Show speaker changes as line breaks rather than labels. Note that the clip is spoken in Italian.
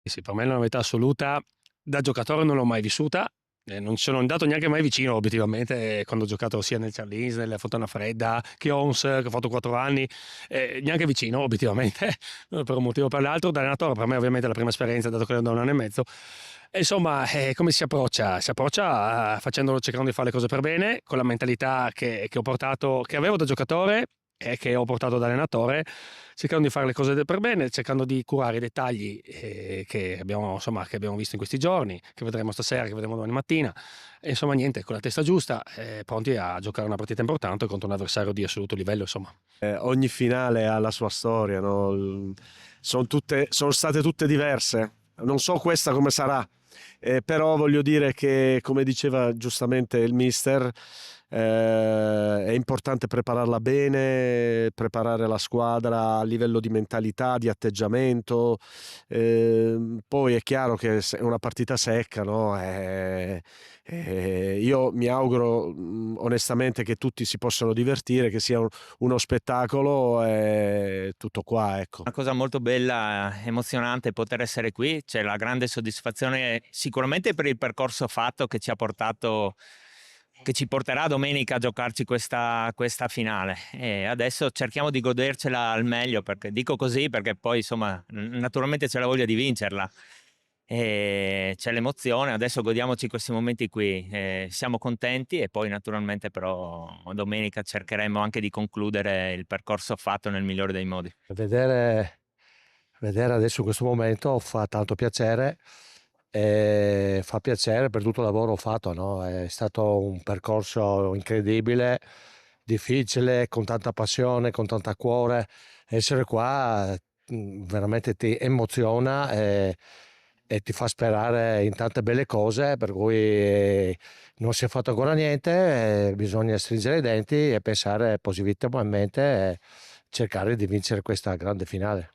Sì, per me è una novità assoluta. Da giocatore non l'ho mai vissuta, non ci sono andato neanche mai vicino obiettivamente, quando ho giocato sia nel Charlese, nella Fontana Fredda, che Ons, che ho fatto 4 anni, neanche vicino obiettivamente, per un motivo o per l'altro. Da allenatore per me ovviamente è la prima esperienza, dato che ero da 1 anno e mezzo. E insomma, come si approccia? Si approccia cercando di fare le cose per bene, con la mentalità che ho portato, che avevo da giocatore e che ho portato da allenatore, cercando di fare le cose per bene, cercando di curare i dettagli che abbiamo visto in questi giorni, che vedremo stasera, che vedremo domani mattina. E insomma, niente, con la testa giusta, pronti a giocare una partita importante contro un avversario di assoluto livello. Insomma,
Ogni finale ha la sua storia, no? Sono state tutte diverse. Non so questa come sarà, però voglio dire che, come diceva giustamente il mister, è importante prepararla bene, preparare la squadra a livello di mentalità, di atteggiamento. Poi è chiaro che è una partita secca, no? Io mi auguro onestamente che tutti si possano divertire, che sia uno spettacolo e tutto qua, ecco.
Una cosa molto bella, emozionante poter essere qui, c'è la grande soddisfazione sicuramente per il percorso fatto che ci ha portato, che ci porterà domenica a giocarci questa finale, e adesso cerchiamo di godercela al meglio, perché dico così perché poi insomma naturalmente c'è la voglia di vincerla e c'è l'emozione. Adesso godiamoci questi momenti qui, siamo contenti, e poi naturalmente però domenica cercheremo anche di concludere il percorso fatto nel migliore dei modi.
Vedere adesso in questo momento fa tanto piacere, e fa piacere per tutto il lavoro fatto, no? È stato un percorso incredibile, difficile, con tanta passione, con tanta cuore. Essere qua veramente ti emoziona e ti fa sperare in tante belle cose, per cui non si è fatto ancora niente, bisogna stringere i denti e pensare positivamente e cercare di vincere questa grande finale.